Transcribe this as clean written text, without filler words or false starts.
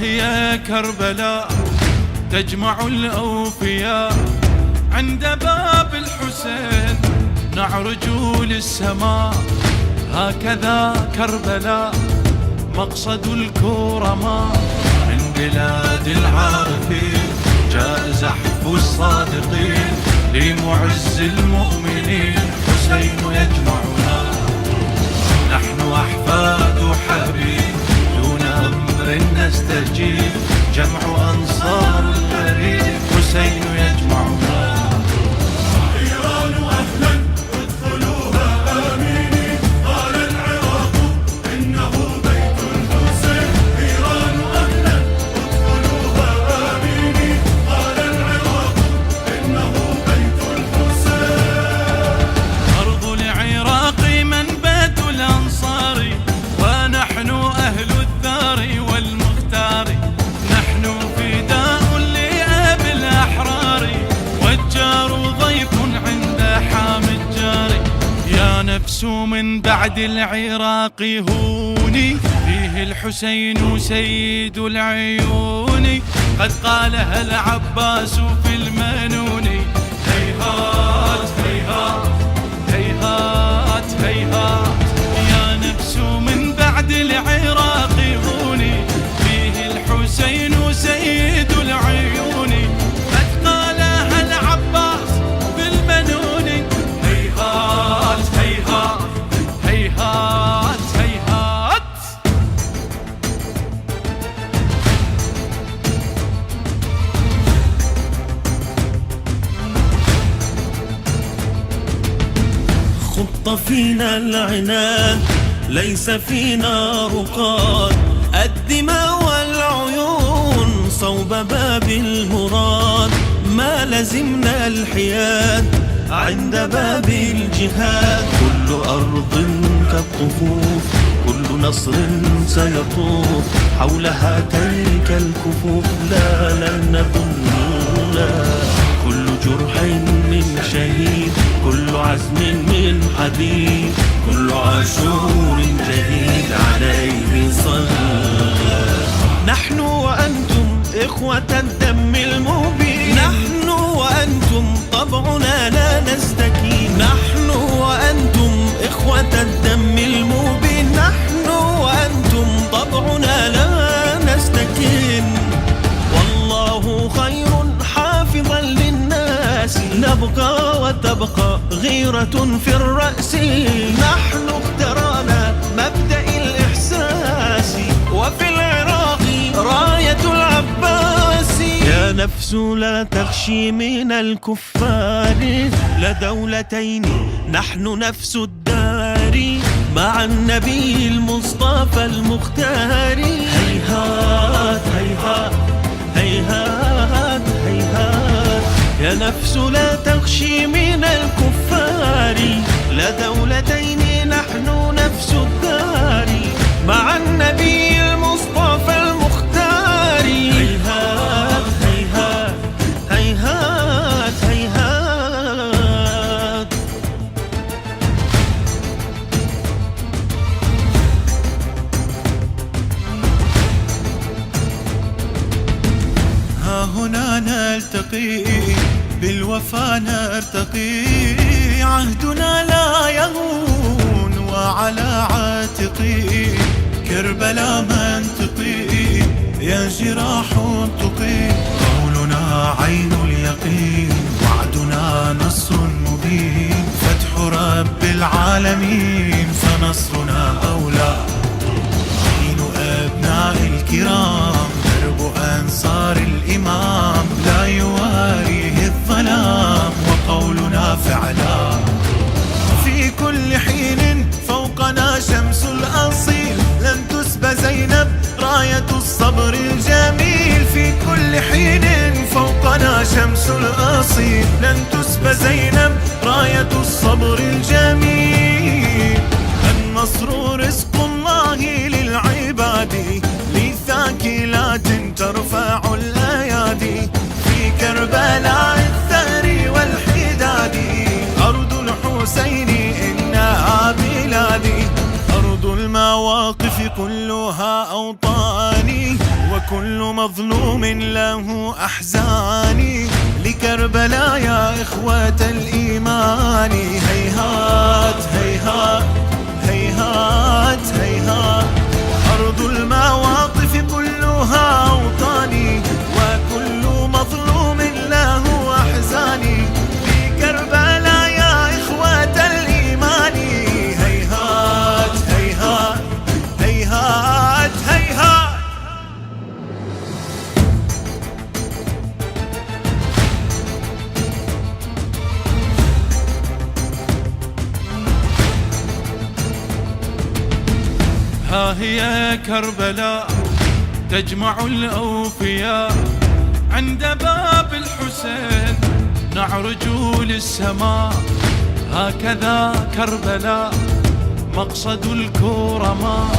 هي كربلاء تجمع الأوفياء، عند باب الحسين نعرج للسماء. هكذا كربلاء مقصد الكرماء، من بلاد العارفين جاء زحف الصادقين، لمعز المؤمنين حسين يجمعنا. نحن أحفاد حبيب دون أمر نستجيب، جمع أنصار الغريب حسين يجمعنا. إيران أهلا ادخلوها آمنين، قال العراق إنه بيت الحسين. إيران أهلا ادخلوها آمنين، قال العراق إنه بيت الحسين. أرض العراق منبت الأنصار، ونحن أهل الثار والمختار. نحن فداء لأبي الأحرار، والجار ضيف عند حامي الجار. يا نفس من بعد العراق هوني، فيه الحسين سيد العيون. قد قالها العباس في المنون. هيهات هيهات هيهات هيهات، يا نفس من بعد العراق هوني، فيه الحسين سيد العيون. قد قالها العباس في المنون. هيهات هيهات هيهات هيهات. خط فينا العناد ليس فينا رقاد، الدماء والعيون صوب باب المراد. ما لزمنا الحياد عند باب الجهاد، كل أرض كالطفوف كل نصر سيطوف حولها تلك الكفوف. لا لن نظننا كل جرح من شهيد، كل عزم من حديد، كل عاشور جديد عليه صلى. نحن وأنتم إخوة الدم المبين، نحن وأنتم طبعنا لا نستكين. نحن وأنتم إخوة الدم المبين، نحن وأنتم طبعنا لا نستكين. والله خير حافظا للناس، نبقى وتبقى غيرة في الرأس. نحن اخترعنا مبدأ الإحساس، وفي العراق راية العباس. يا نفس لا تخشي من الكفار، لدولتين نحن نفس الدار، مع النبي المصطفى المختار. هيهات هيهات هيهات هيهات، يا نفس لا تخشي من الكفار، لدولتين نحن نفس الدار، مع النبي المصطفى المختار. هيهات هيهات هيهات هيهات. ها هنا نلتقي بالوفا نرتقي، عهدنا لا يهون وعلى عاتقي. كربلاء منطقي يا جراح انطقي، قولنا عين اليقين وعدنا نصر مبين. فتح رب العالمين فنصرنا أولى، دين أبناء الكرام درب أنصار الإمام. لا يواريه الظلام وقولنا فعلا، في كل حين فوقنا شمس الأصيل. لن تسبى زينب راية الصبر الجميل، في كل حين فوقنا شمس الأصيل. لن تسبى زينب راية الصبر الجميل. النصر رزق الله للعباد، لثاكلات ترفع الأيادي. في كربلاء الثأر والحداد، أرض الحسين إنها بلادي. أرض المواقف كلها أوطاني، وكل كل مظلوم له أحزاني، لكربلاء يا إخوة الإيمان. هيهات هيهات هيهات هيهات، أرض المواقف كلها أوطاني، وكل مظلوم له أحزاني، لكربلاء يا إخوة الإيمان. هيهات هيهات هيهات هيهات. ها هي كربلاء تجمع الأوفياء، عند باب الحسين نعرج للسماء. هكذا كربلاء مقصد الكرماء.